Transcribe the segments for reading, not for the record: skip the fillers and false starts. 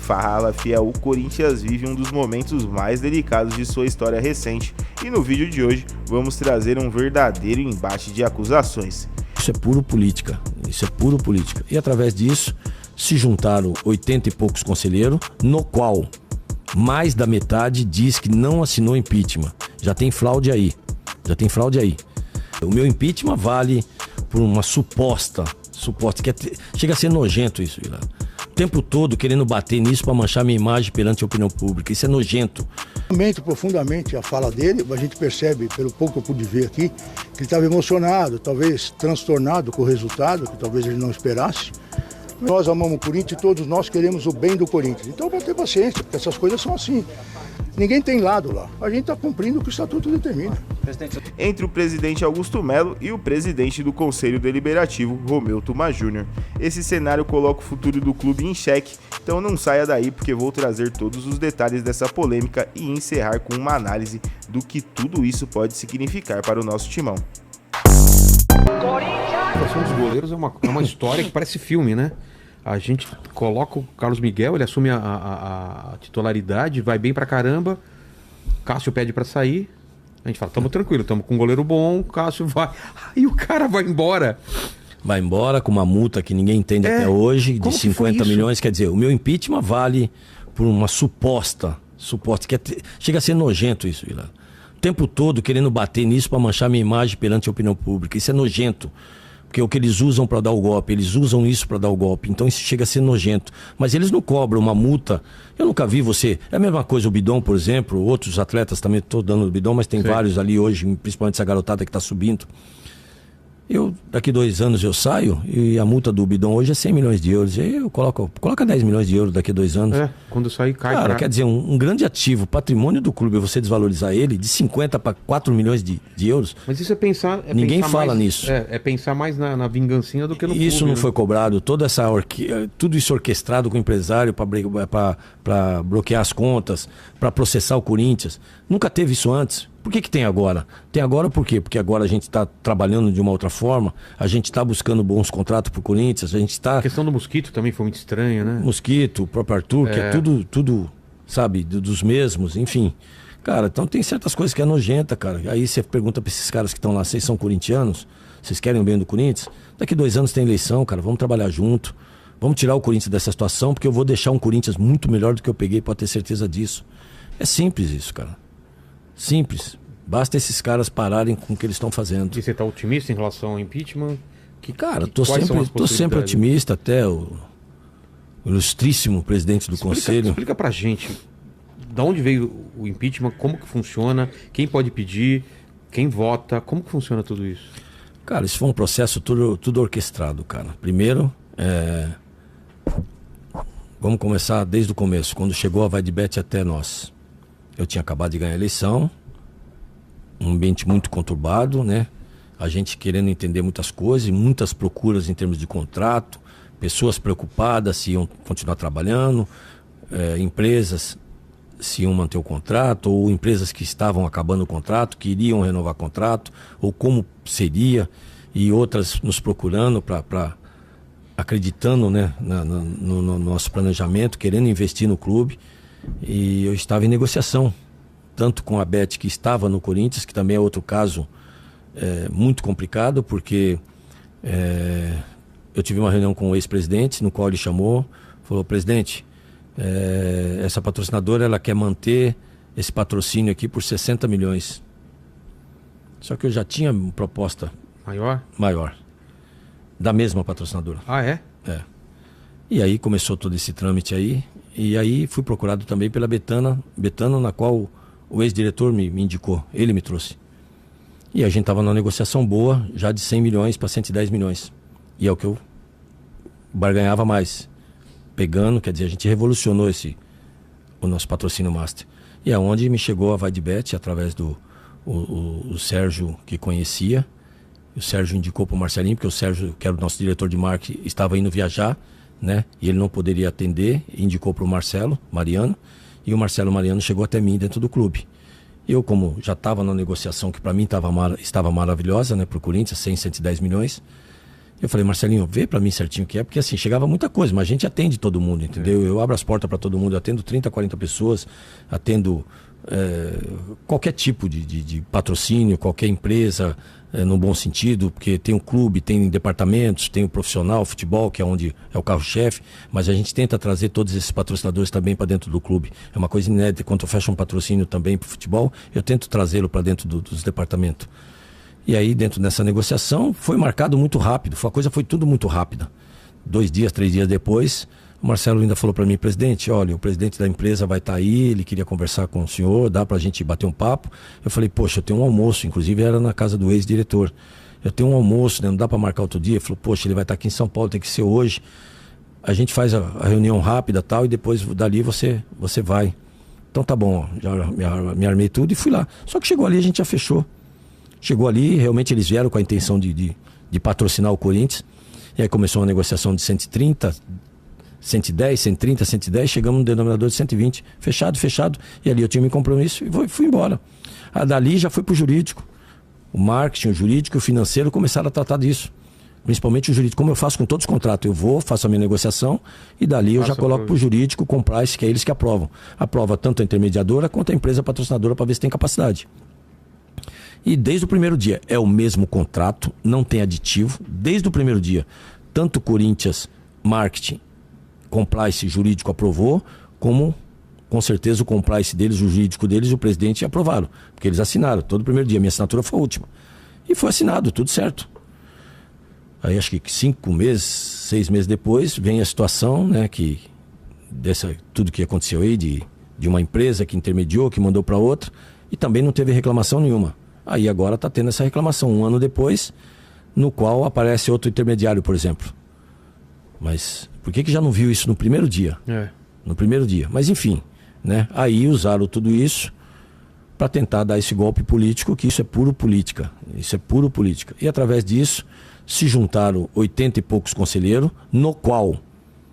Fala fiel, o Corinthians vive um dos momentos mais delicados de sua história recente e no vídeo de hoje vamos trazer um verdadeiro embate de acusações. Isso é puro política, E através disso se juntaram 80 e poucos conselheiros, no qual mais da metade diz que não assinou impeachment. Já tem fraude aí. O meu impeachment vale por uma suposta, chega a ser nojento isso, Vila. O tempo todo querendo bater nisso para manchar minha imagem perante a opinião pública. Isso é nojento. Lamento profundamente a fala dele, a gente percebe, pelo pouco que eu pude ver aqui, que ele estava emocionado, talvez transtornado com o resultado, que talvez ele não esperasse. Nós amamos o Corinthians e todos nós queremos o bem do Corinthians. Então vai ter paciência, porque essas coisas são assim. Ninguém tem lado lá. A gente está cumprindo o que o Estatuto determina. Entre o presidente Augusto Melo e o presidente do Conselho Deliberativo, Romeu Tuma Júnior. Esse cenário coloca o futuro do clube em xeque, então não saia daí porque vou trazer todos os detalhes dessa polêmica e encerrar com uma análise do que tudo isso pode significar para o nosso timão. A situação dos goleiros é uma história que parece filme, né? A gente coloca o Carlos Miguel, ele assume a titularidade, vai bem pra caramba. Cássio pede pra sair. A gente fala, tamo tranquilo, tamo com um goleiro bom, Cássio vai. Aí o cara vai embora. Vai embora com uma multa que ninguém entende até hoje, de 50 milhões. Quer dizer, o meu impeachment vale por uma suposta, chega a ser nojento isso, Vila. O tempo todo querendo bater nisso para manchar minha imagem perante a opinião pública. Isso é nojento. Porque é o que eles usam para dar o golpe, eles usam isso para dar o golpe, então isso chega a ser nojento. Mas eles não cobram uma multa. Eu nunca vi você. É a mesma coisa o Bidon, por exemplo, outros atletas também, estou dando o Bidon, mas tem vários ali hoje, principalmente essa garotada que está subindo. Daqui 2 anos eu saio e a multa do Bidon hoje é 100 milhões de euros. E eu coloca 10 milhões de euros daqui a 2 anos. Quando sair cai. Cara, quer dizer, um grande ativo, patrimônio do clube, você desvalorizar ele de 50 para 4 milhões de euros. Mas isso é pensar. Ninguém fala nisso. É pensar mais na vingancinha do que no clube. Isso não foi cobrado, tudo isso orquestrado com o empresário para bloquear as contas, para processar o Corinthians. Nunca teve isso antes. Por que tem agora? Tem agora por quê? Porque agora a gente está trabalhando de uma outra forma, a gente está buscando bons contratos para o Corinthians, a gente está... A questão do Mosquito também foi muito estranha, né? Mosquito, o próprio Arthur, que é tudo, sabe, dos mesmos, enfim. Cara, então tem certas coisas que é nojenta, cara. Aí você pergunta para esses caras que estão lá, vocês são corintianos? Vocês querem o bem do Corinthians? Daqui 2 anos tem eleição, cara, vamos trabalhar junto. Vamos tirar o Corinthians dessa situação, porque eu vou deixar um Corinthians muito melhor do que eu peguei, pode ter certeza disso. É simples isso, cara. Simples. Basta esses caras pararem com o que eles estão fazendo. E você está otimista em relação ao impeachment? Cara, tô sempre otimista, até o ilustríssimo presidente do Conselho. Explica pra gente, de onde veio o impeachment, como que funciona, quem pode pedir, quem vota, como que funciona tudo isso? Cara, isso foi um processo tudo orquestrado, cara. Primeiro, vamos começar desde o começo, quando chegou a Vaidbet até nós. Eu tinha acabado de ganhar a eleição, um ambiente muito conturbado, né? A gente querendo entender muitas coisas, muitas procuras em termos de contrato, pessoas preocupadas se iam continuar trabalhando, empresas se iam manter o contrato, ou empresas que estavam acabando o contrato, que iriam renovar o contrato, ou como seria, e outras nos procurando acreditando, né, no nosso planejamento, querendo investir no clube. E eu estava em negociação, tanto com a Bet, que estava no Corinthians, que também é outro caso muito complicado, porque eu tive uma reunião com o ex-presidente, no qual ele chamou, falou: presidente, essa patrocinadora ela quer manter esse patrocínio aqui por 60 milhões. Só que eu já tinha proposta maior da mesma patrocinadora. Ah, é? É. E aí começou todo esse trâmite aí, e aí fui procurado também pela Betano, na qual o ex-diretor me indicou, ele me trouxe. E a gente estava numa negociação boa, já de 100 milhões para 110 milhões. E é o que eu barganhava mais. Pegando, quer dizer, a gente revolucionou o nosso patrocínio master. E é onde me chegou a Vaidbet, através do o Sérgio, que conhecia. O Sérgio indicou para o Marcelinho, porque o Sérgio, que era o nosso diretor de marketing, estava indo viajar, né? E ele não poderia atender, indicou para o Marcelo Mariano. E o Marcelo Mariano chegou até mim dentro do clube. Eu, como já estava na negociação, que para mim estava maravilhosa, né, para o Corinthians, 110 milhões, Eu falei, Marcelinho, vê pra mim certinho o que é, porque assim, chegava muita coisa, mas a gente atende todo mundo, entendeu? Eu abro as portas para todo mundo, eu atendo 30, 40 pessoas, atendo qualquer tipo de patrocínio, qualquer empresa, no bom sentido, porque tem o clube, tem departamentos, tem o profissional, o futebol, que é onde é o carro-chefe, mas a gente tenta trazer todos esses patrocinadores também para dentro do clube. É uma coisa inédita, quando eu fecho um patrocínio também para o futebol, eu tento trazê-lo para dentro dos departamentos. E aí, dentro dessa negociação, foi marcado muito rápido, a coisa foi tudo muito rápida. 2 dias, 3 dias depois, o Marcelo ainda falou para mim, presidente, olha, o presidente da empresa vai estar aí, ele queria conversar com o senhor, dá pra gente bater um papo. Eu falei, poxa, eu tenho um almoço, inclusive era na casa do ex-diretor. Eu tenho um almoço, né, não dá para marcar outro dia. Ele falou, poxa, ele vai estar aqui em São Paulo, tem que ser hoje. A gente faz a reunião rápida tal, e depois dali você vai. Então tá bom, já me armei tudo e fui lá. Só que chegou ali, a gente já fechou. Chegou ali, realmente eles vieram com a intenção de patrocinar o Corinthians. E aí começou uma negociação de 130, 110, 130, 110, chegamos no denominador de 120, fechado, e ali eu tinha meu compromisso e fui embora. Dali já fui pro jurídico, o marketing, o jurídico e o financeiro começaram a tratar disso, principalmente o jurídico, como eu faço com todos os contratos, eu faço a minha negociação e dali eu já coloco pro jurídico com price, que é eles que aprovam. Aprova tanto a intermediadora quanto a empresa patrocinadora para ver se tem capacidade. E desde o primeiro dia, é o mesmo contrato, não tem aditivo, desde o primeiro dia, tanto Corinthians, marketing, compliance jurídico aprovou, como com certeza o compliance deles, o jurídico deles e o presidente aprovaram, porque eles assinaram todo o primeiro dia, minha assinatura foi a última. E foi assinado, tudo certo. Aí acho que 5 meses, 6 meses depois, vem a situação, né, tudo que aconteceu aí, de uma empresa que intermediou, que mandou para outra, e também não teve reclamação nenhuma. Aí agora está tendo essa reclamação, 1 ano depois, no qual aparece outro intermediário, por exemplo. Mas por que já não viu isso no primeiro dia? No primeiro dia. Mas enfim, né? Aí usaram tudo isso para tentar dar esse golpe político, que isso é puro política. Isso é puro política. E através disso se juntaram 80 e poucos conselheiros, no qual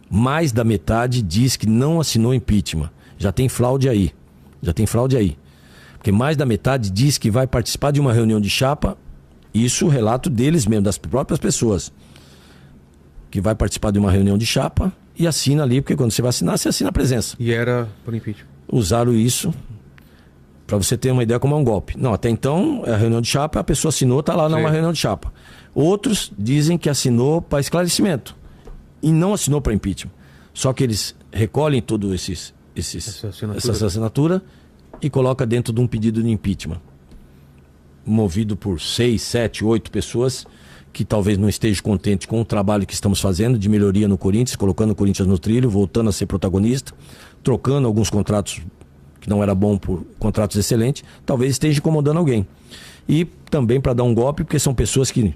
mais da metade diz que não assinou impeachment. Já tem fraude aí. Porque mais da metade diz que vai participar de uma reunião de chapa, isso relato deles mesmo, das próprias pessoas, que vai participar de uma reunião de chapa e assina ali, porque quando você vai assinar, você assina a presença. E era por impeachment. Usaram isso para você ter uma ideia como é um golpe. Não, até então, a reunião de chapa, a pessoa assinou, está lá numa reunião de chapa. Outros dizem que assinou para esclarecimento e não assinou para impeachment. Só que eles recolhem todos essa assinatura e colocam dentro de um pedido de impeachment, movido por 6, 7, 8 pessoas que talvez não estejam contentes com o trabalho que estamos fazendo de melhoria no Corinthians, colocando o Corinthians no trilho, voltando a ser protagonista, trocando alguns contratos que não era bom por contratos excelentes, talvez esteja incomodando alguém. E também para dar um golpe, porque são pessoas que,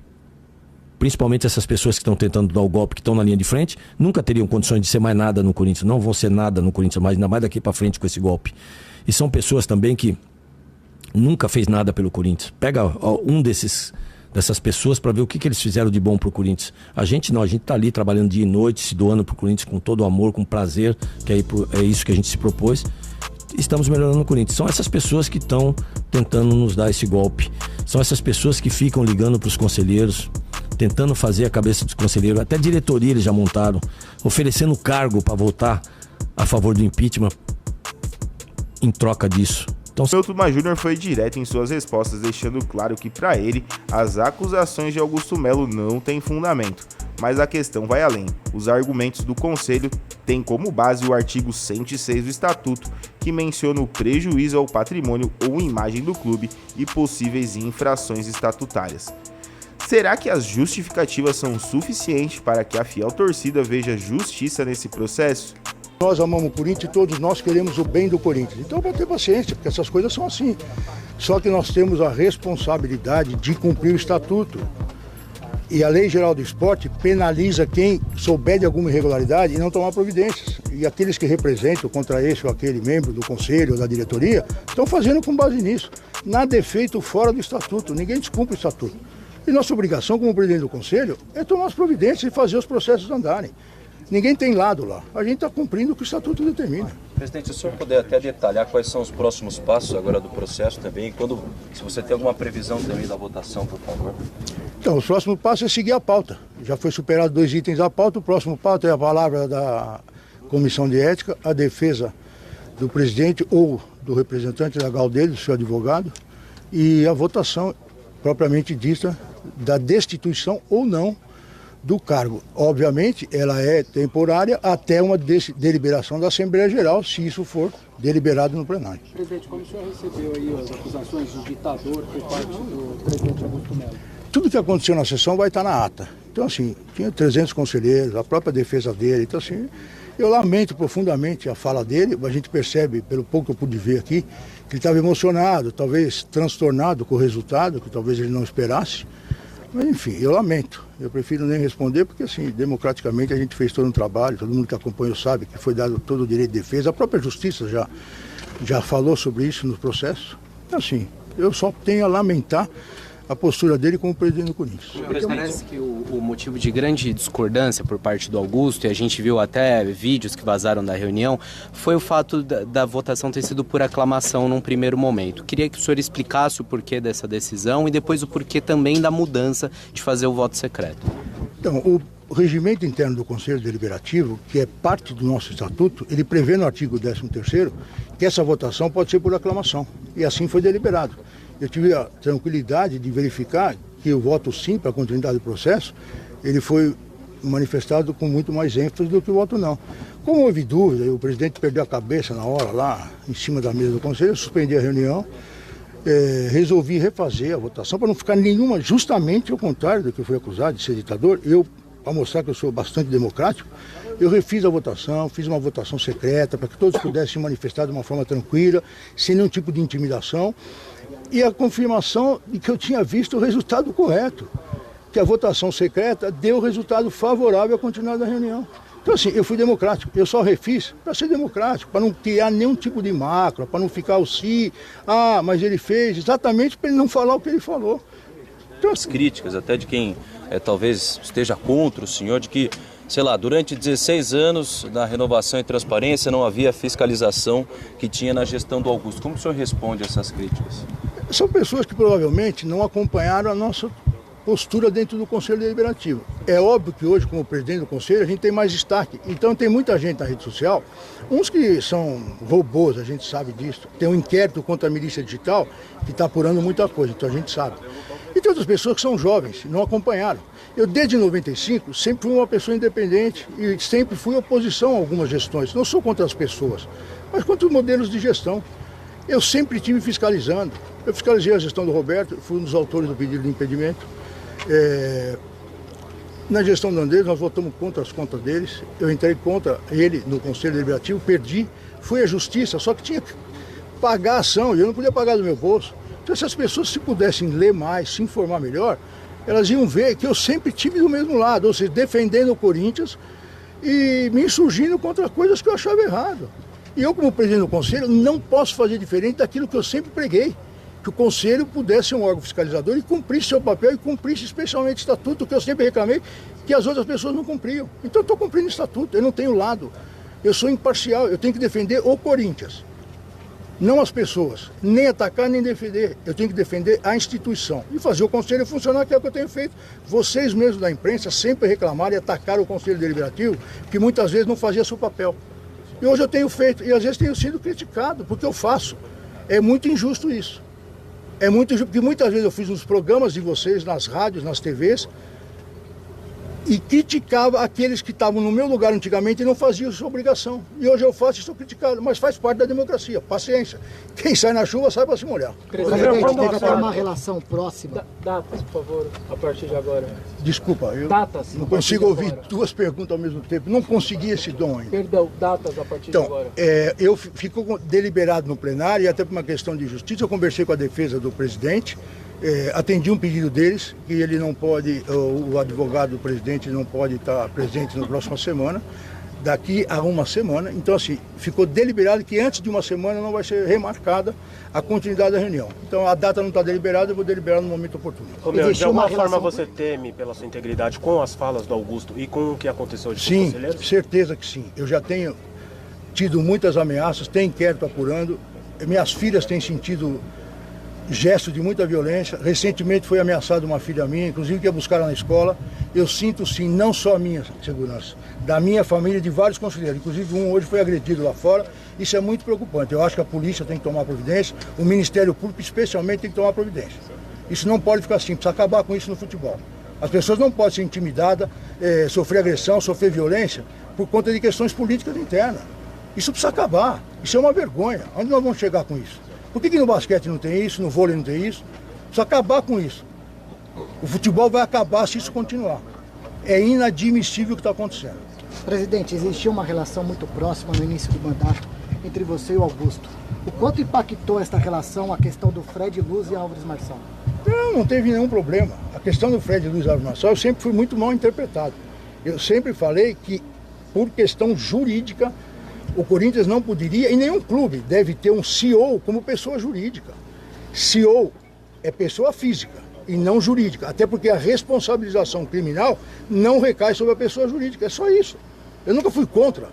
principalmente essas pessoas que estão tentando dar o golpe, que estão na linha de frente, nunca teriam condições de ser mais nada no Corinthians, não vão ser nada no Corinthians, mas ainda mais daqui para frente com esse golpe. E são pessoas também que nunca fez nada pelo Corinthians. Pega dessas pessoas para ver o que eles fizeram de bom pro Corinthians. A gente não, a gente tá ali trabalhando dia e noite, se doando pro Corinthians com todo o amor, com prazer, que é isso que a gente se propôs. Estamos melhorando o Corinthians. São essas pessoas que estão tentando nos dar esse golpe. São essas pessoas que ficam ligando pros conselheiros, tentando fazer a cabeça dos conselheiros, até diretoria eles já montaram, oferecendo cargo para votar a favor do impeachment em troca disso. Então, Romeu Tuma Júnior foi direto em suas respostas, deixando claro que para ele as acusações de Augusto Melo não têm fundamento. Mas a questão vai além. Os argumentos do Conselho têm como base o artigo 106 do Estatuto, que menciona o prejuízo ao patrimônio ou imagem do clube e possíveis infrações estatutárias. Será que as justificativas são suficientes para que a fiel torcida veja justiça nesse processo? Nós amamos o Corinthians e todos nós queremos o bem do Corinthians. Então vamos ter paciência, porque essas coisas são assim. Só que nós temos a responsabilidade de cumprir o Estatuto. E a Lei Geral do Esporte penaliza quem souber de alguma irregularidade e não tomar providências. E aqueles que representam contra esse ou aquele membro do Conselho ou da diretoria estão fazendo com base nisso. Nada é feito fora do Estatuto, ninguém descumpre o Estatuto. E nossa obrigação como presidente do Conselho é tomar as providências e fazer os processos andarem. Ninguém tem lado lá. A gente está cumprindo o que o Estatuto determina. Presidente, se o senhor puder até detalhar quais são os próximos passos agora do processo também, se você tem alguma previsão também da votação, por favor. Então, o próximo passo é seguir a pauta. Já foi superado 2 itens da pauta. O próximo pauta é a palavra da Comissão de Ética, a defesa do presidente ou do representante legal dele, do seu advogado, e a votação propriamente dita da destituição ou não do cargo. Obviamente, ela é temporária até uma deliberação da Assembleia Geral, se isso for deliberado no plenário. Presidente, como o senhor recebeu aí as acusações de ditador por parte do presidente Augusto Melo? Tudo que aconteceu na sessão vai estar na ata. Então, assim, tinha 300 conselheiros, a própria defesa dele. Então, assim, eu lamento profundamente a fala dele. A gente percebe, pelo pouco que eu pude ver aqui, que ele estava emocionado, talvez transtornado com o resultado, que talvez ele não esperasse. Mas, enfim, eu lamento. Eu prefiro nem responder, porque, assim, democraticamente a gente fez todo um trabalho, todo mundo que acompanhou sabe que foi dado todo o direito de defesa. A própria Justiça já falou sobre isso no processo. Então, assim, eu só tenho a lamentar a postura dele como presidente do Corinthians. Parece que o motivo de grande discordância por parte do Augusto, e a gente viu até vídeos que vazaram da reunião, foi o fato da votação ter sido por aclamação num primeiro momento. Queria que o senhor explicasse o porquê dessa decisão e depois o porquê também da mudança de fazer o voto secreto. Então, o regimento interno do Conselho Deliberativo, que é parte do nosso estatuto, ele prevê no artigo 13º que essa votação pode ser por aclamação. E assim foi deliberado. Eu tive a tranquilidade de verificar que o voto sim para a continuidade do processo, ele foi manifestado com muito mais ênfase do que o voto não. Como houve dúvida e o presidente perdeu a cabeça na hora lá, em cima da mesa do Conselho, eu suspendi a reunião, resolvi refazer a votação para não ficar nenhuma, justamente ao contrário do que eu fui acusado de ser ditador. Eu, para mostrar que eu sou bastante democrático, eu refiz a votação, fiz uma votação secreta para que todos pudessem se manifestar de uma forma tranquila, sem nenhum tipo de intimidação. E a confirmação de que eu tinha visto o resultado correto, que a votação secreta deu o resultado favorável à continuidade da reunião. Então, assim, eu fui democrático, eu só refiz para ser democrático, para não criar nenhum tipo de mácula, para não ficar mas ele fez, exatamente para ele não falar o que ele falou. Então, as críticas até de quem talvez esteja contra o senhor, de que, sei lá, durante 16 anos da renovação e transparência não havia fiscalização que tinha na gestão do Augusto. Como o senhor responde a essas críticas? São pessoas que provavelmente não acompanharam a nossa postura dentro do Conselho Deliberativo. É óbvio que hoje, como presidente do Conselho, a gente tem mais destaque. Então tem muita gente na rede social, uns que são robôs, a gente sabe disso. Tem um inquérito contra a milícia digital que está apurando muita coisa, então a gente sabe. E tem outras pessoas que são jovens, não acompanharam. Eu, desde 95, sempre fui uma pessoa independente e sempre fui oposição a algumas gestões. Não sou contra as pessoas, mas contra os modelos de gestão. Eu sempre estive fiscalizando. Eu fiscalizei a gestão do Roberto, fui um dos autores do pedido de impedimento. Na gestão do Andrés, nós votamos contra as contas deles. Eu entrei contra ele no Conselho Deliberativo, perdi. Fui à Justiça, só que tinha que pagar a ação e eu não podia pagar do meu bolso. Então, se as pessoas se pudessem ler mais, se informar melhor, elas iam ver que eu sempre estive do mesmo lado, ou seja, defendendo o Corinthians e me insurgindo contra coisas que eu achava errado. E eu, como presidente do Conselho, não posso fazer diferente daquilo que eu sempre preguei. Que o Conselho pudesse ser um órgão fiscalizador e cumprisse seu papel e cumprisse especialmente o Estatuto, que eu sempre reclamei que as outras pessoas não cumpriam. Então eu estou cumprindo o Estatuto, eu não tenho lado. Eu sou imparcial, eu tenho que defender o Corinthians. Não as pessoas, nem atacar, nem defender. Eu tenho que defender a instituição e fazer o Conselho funcionar, que é o que eu tenho feito. Vocês mesmos da imprensa sempre reclamaram e atacaram o Conselho Deliberativo, que muitas vezes não fazia seu papel. E hoje eu tenho feito, e às vezes tenho sido criticado, porque eu faço. É muito injusto isso. É muito injusto, porque muitas vezes eu fiz nos programas de vocês, nas rádios, nas TVs, e criticava aqueles que estavam no meu lugar antigamente e não faziam sua obrigação. E hoje eu faço e sou criticado, mas faz parte da democracia. Paciência. Quem sai na chuva sai para se molhar. Presidente, tem que ter uma relação próxima. Datas, por favor, a partir de agora. Desculpa, eu datas, não consigo ouvir duas perguntas ao mesmo tempo. Não consegui esse dom ainda. Perdão, datas a partir de agora. Eu fico deliberado no plenário e até por uma questão de justiça, eu conversei com a defesa do presidente, atendi um pedido deles, que ele não pode, o advogado do presidente não pode estar presente na próxima semana. daqui a uma semana. Então, assim, ficou deliberado que antes de uma semana não vai ser remarcada a continuidade da reunião. Então, a data não está deliberada, eu vou deliberar no momento oportuno. De alguma forma você teme pela sua integridade com as falas do Augusto e com o que aconteceu hoje com os conselheiros? Sim, certeza que sim. Eu já tenho tido muitas ameaças, tem inquérito apurando, minhas filhas têm sentido gestos de muita violência. Recentemente foi ameaçada uma filha minha, inclusive que ia buscar ela na escola. Eu sinto sim, não só a minha segurança, da minha família, de vários conselheiros. Inclusive um hoje foi agredido lá fora. Isso é muito preocupante. Eu acho que a polícia tem que tomar providência, o Ministério Público especialmente tem que tomar providência. Isso não pode ficar assim, precisa acabar com isso no futebol. As pessoas não podem ser intimidadas, sofrer agressão, sofrer violência por conta de questões políticas internas. Isso precisa acabar. Isso é uma vergonha. Onde nós vamos chegar com isso? Por que no basquete não tem isso, no vôlei não tem isso? Precisa acabar com isso. O futebol vai acabar se isso continuar. É inadmissível o que está acontecendo. Presidente, existia uma relação muito próxima no início do mandato entre você e o Augusto. O quanto impactou esta relação a questão do Fred Luz e Álvares Marçal? Não teve nenhum problema. A questão do Fred Luz e Álvares Marçal eu sempre fui muito mal interpretado. Eu sempre falei que, por questão jurídica, o Corinthians não poderia, e nenhum clube deve ter um CEO como pessoa jurídica. CEO é pessoa física e não jurídica, até porque a responsabilização criminal não recai sobre a pessoa jurídica, é só isso. Eu nunca fui contra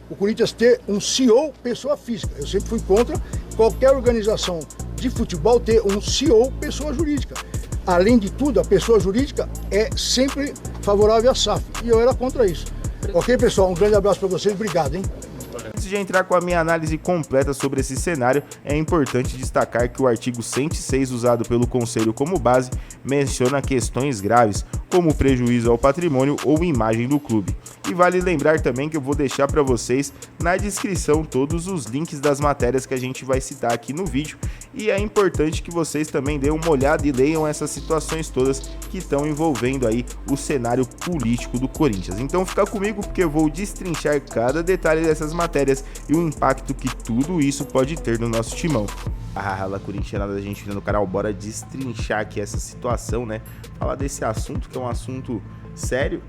o Corinthians ter um CEO pessoa física, eu sempre fui contra qualquer organização de futebol ter um CEO pessoa jurídica. Além de tudo, a pessoa jurídica é sempre favorável à SAF, e eu era contra isso. Ok, pessoal? Um grande abraço para vocês, obrigado, hein? Antes de entrar com a minha análise completa sobre esse cenário, é importante destacar que o artigo 106 usado pelo Conselho como base menciona questões graves, como prejuízo ao patrimônio ou imagem do clube. E vale lembrar também que eu vou deixar para vocês na descrição todos os links das matérias que a gente vai citar aqui no vídeo, e é importante que vocês também deem uma olhada e leiam essas situações todas que estão envolvendo aí o cenário político do Corinthians. Então fica comigo porque eu vou destrinchar cada detalhe dessas matérias e o impacto que tudo isso pode ter no nosso timão. La corintianada da gente no canal, bora destrinchar aqui essa situação, né? Falar desse assunto que é um assunto sério,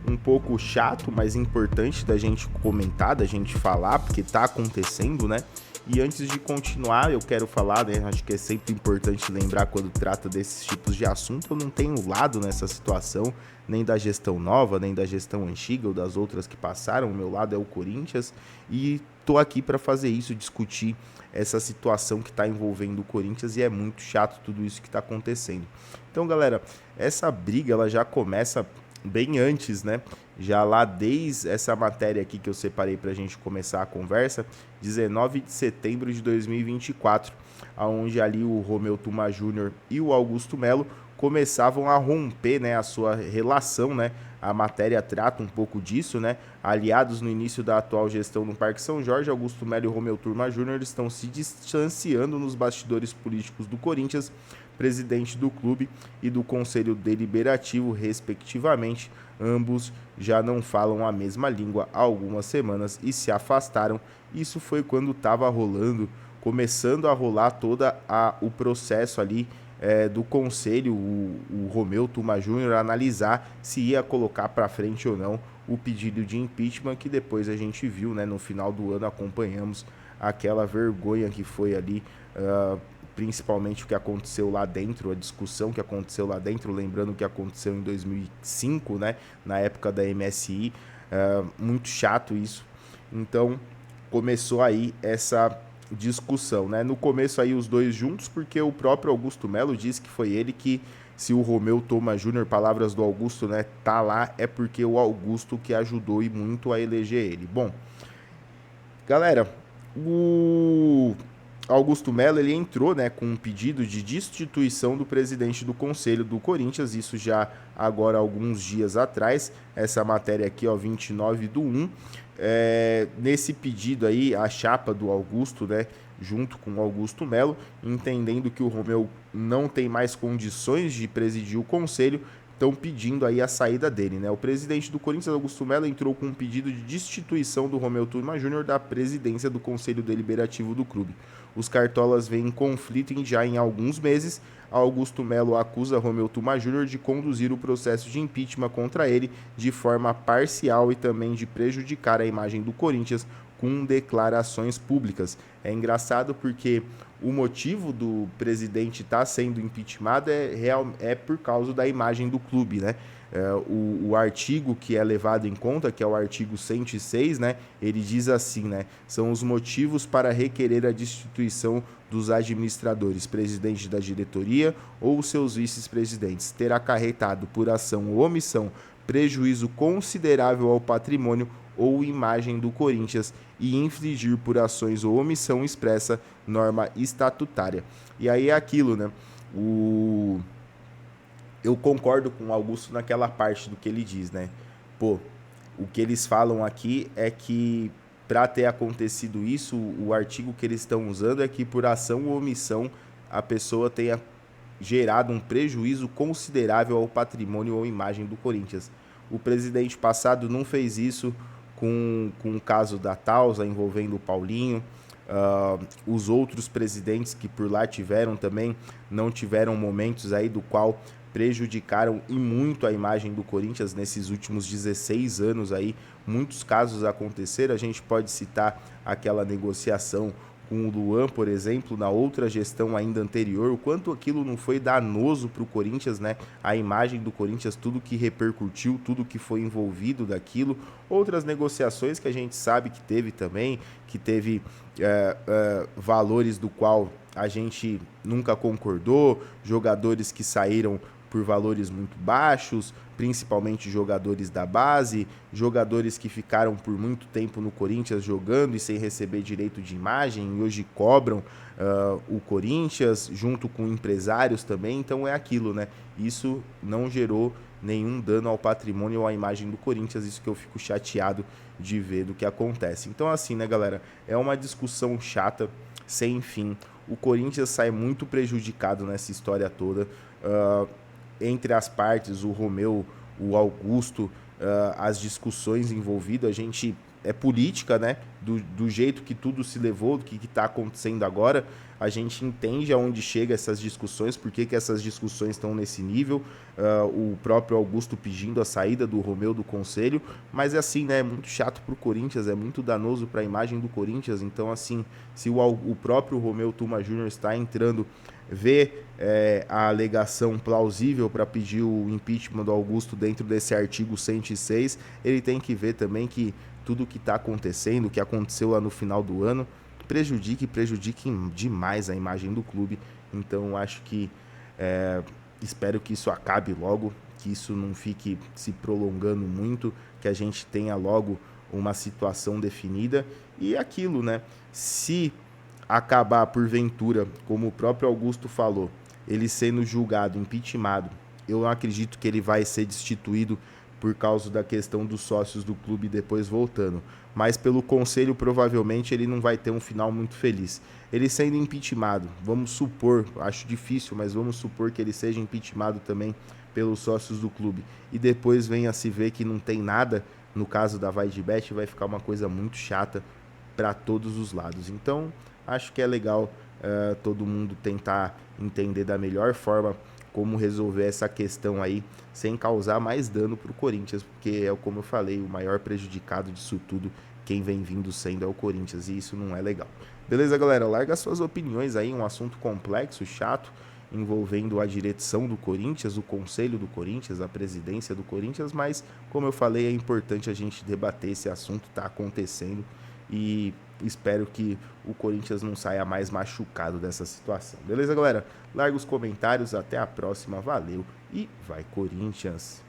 um pouco chato, mas importante da gente comentar, da gente falar, porque tá acontecendo, né? E antes de continuar, eu quero falar, né? Acho que é sempre importante lembrar quando trata desses tipos de assunto, eu não tenho lado nessa situação, nem da gestão nova, nem da gestão antiga ou das outras que passaram. O meu lado é o Corinthians e tô aqui para fazer isso, discutir essa situação que está envolvendo o Corinthians, e é muito chato tudo isso que está acontecendo. Então, galera, essa briga ela já começa bem antes, né? Já lá desde essa matéria aqui que eu separei para a gente começar a conversa, 19 de setembro de 2024, onde ali o Romeu Tuma Júnior e o Augusto Melo começavam a romper, né, a sua relação, né? A matéria trata um pouco disso, né? Aliados no início da atual gestão no Parque São Jorge, Augusto Melo e Romeu Tuma Júnior estão se distanciando nos bastidores políticos do Corinthians, presidente do clube e do Conselho Deliberativo, respectivamente. Ambos já não falam a mesma língua há algumas semanas e se afastaram. Isso foi quando estava começando a rolar o processo ali do Conselho, o Romeu Tuma Júnior analisar se ia colocar para frente ou não o pedido de impeachment, que depois a gente viu, né, no final do ano acompanhamos aquela vergonha que foi ali, principalmente o que aconteceu lá dentro, a discussão que aconteceu lá dentro, lembrando o que aconteceu em 2005, né, na época da MSI, muito chato isso. Então começou aí essa discussão, né? No começo aí os dois juntos, porque o próprio Augusto Melo disse que foi ele que, se o Romeu Tuma Júnior, palavras do Augusto, né, tá lá, é porque o Augusto que ajudou e muito a eleger ele. Bom, galera, o Augusto Melo, ele entrou, né, com um pedido de destituição do presidente do Conselho do Corinthians, isso já agora alguns dias atrás, essa matéria aqui, ó, 29/1, nesse pedido aí, a chapa do Augusto, né, junto com o Augusto Melo, entendendo que o Romeu não tem mais condições de presidir o Conselho, estão pedindo aí a saída dele, né? O presidente do Corinthians, Augusto Melo, entrou com um pedido de destituição do Romeu Tuma Júnior da presidência do Conselho Deliberativo do clube. Os cartolas vêm em conflito já em alguns meses. Augusto Melo acusa Romeu Tuma Júnior de conduzir o processo de impeachment contra ele de forma parcial e também de prejudicar a imagem do Corinthians com declarações públicas. É engraçado porque o motivo do presidente estar sendo impeachmentado é por causa da imagem do clube, né? O artigo que é levado em conta, que é o artigo 106, né? Ele diz assim, né? São os motivos para requerer a destituição dos administradores, presidente da diretoria ou seus vice-presidentes, ter acarretado por ação ou omissão prejuízo considerável ao patrimônio ou imagem do Corinthians e infligir por ações ou omissão expressa norma estatutária. E aí é aquilo, né? Eu concordo com o Augusto naquela parte do que ele diz, né? Pô, o que eles falam aqui é que para ter acontecido isso, o artigo que eles estão usando é que por ação ou omissão a pessoa tenha gerado um prejuízo considerável ao patrimônio ou imagem do Corinthians. O presidente passado não fez isso com o caso da Tausa envolvendo o Paulinho. Os outros presidentes que por lá tiveram também não tiveram momentos aí do qual prejudicaram e muito a imagem do Corinthians nesses últimos 16 anos aí. Muitos casos aconteceram, a gente pode citar aquela negociação com o Luan, por exemplo, na outra gestão ainda anterior, o quanto aquilo não foi danoso para o Corinthians, né? A imagem do Corinthians, tudo que repercutiu, tudo que foi envolvido daquilo. Outras negociações que a gente sabe que teve também, que teve valores do qual a gente nunca concordou, jogadores que saíram por valores muito baixos, principalmente jogadores da base, jogadores que ficaram por muito tempo no Corinthians jogando e sem receber direito de imagem e hoje cobram o Corinthians, junto com empresários também. Então é aquilo, né? Isso não gerou nenhum dano ao patrimônio ou à imagem do Corinthians, isso que eu fico chateado de ver do que acontece. Então assim, né, galera, é uma discussão chata, sem fim. O Corinthians sai muito prejudicado nessa história toda. Entre as partes, o Romeu, o Augusto, as discussões envolvidas, a gente é política, né? Do jeito que tudo se levou, do que está acontecendo agora, a gente entende aonde chega essas discussões, por que essas discussões estão nesse nível, o próprio Augusto pedindo a saída do Romeu do conselho, mas é assim, né? É muito chato para o Corinthians, é muito danoso para a imagem do Corinthians. Então assim, se o próprio Romeu Tuma Júnior está entrando, vê a alegação plausível para pedir o impeachment do Augusto dentro desse artigo 106, ele tem que ver também que tudo que está acontecendo, o que aconteceu lá no final do ano, prejudique demais a imagem do clube. Então acho que espero que isso acabe logo, que isso não fique se prolongando muito, que a gente tenha logo uma situação definida. E aquilo, né? Se acabar porventura, como o próprio Augusto falou, ele sendo julgado, impeachmentado, eu não acredito que ele vai ser destituído por causa da questão dos sócios do clube depois voltando, mas pelo conselho provavelmente ele não vai ter um final muito feliz. Ele sendo impeachmentado, vamos supor, acho difícil, mas vamos supor que ele seja impeachmentado também pelos sócios do clube, e depois venha a se ver que não tem nada, no caso da VaideBet, vai ficar uma coisa muito chata para todos os lados. Então acho que é legal todo mundo tentar entender da melhor forma como resolver essa questão aí, sem causar mais dano para o Corinthians, porque como eu falei, o maior prejudicado disso tudo, quem vem vindo sendo é o Corinthians, e isso não é legal. Beleza, galera? Larga suas opiniões aí, um assunto complexo, chato, envolvendo a direção do Corinthians, o conselho do Corinthians, a presidência do Corinthians, mas, como eu falei, é importante a gente debater esse assunto, tá acontecendo, e espero que o Corinthians não saia mais machucado dessa situação. Beleza, galera? Larga os comentários, até a próxima, valeu e vai Corinthians!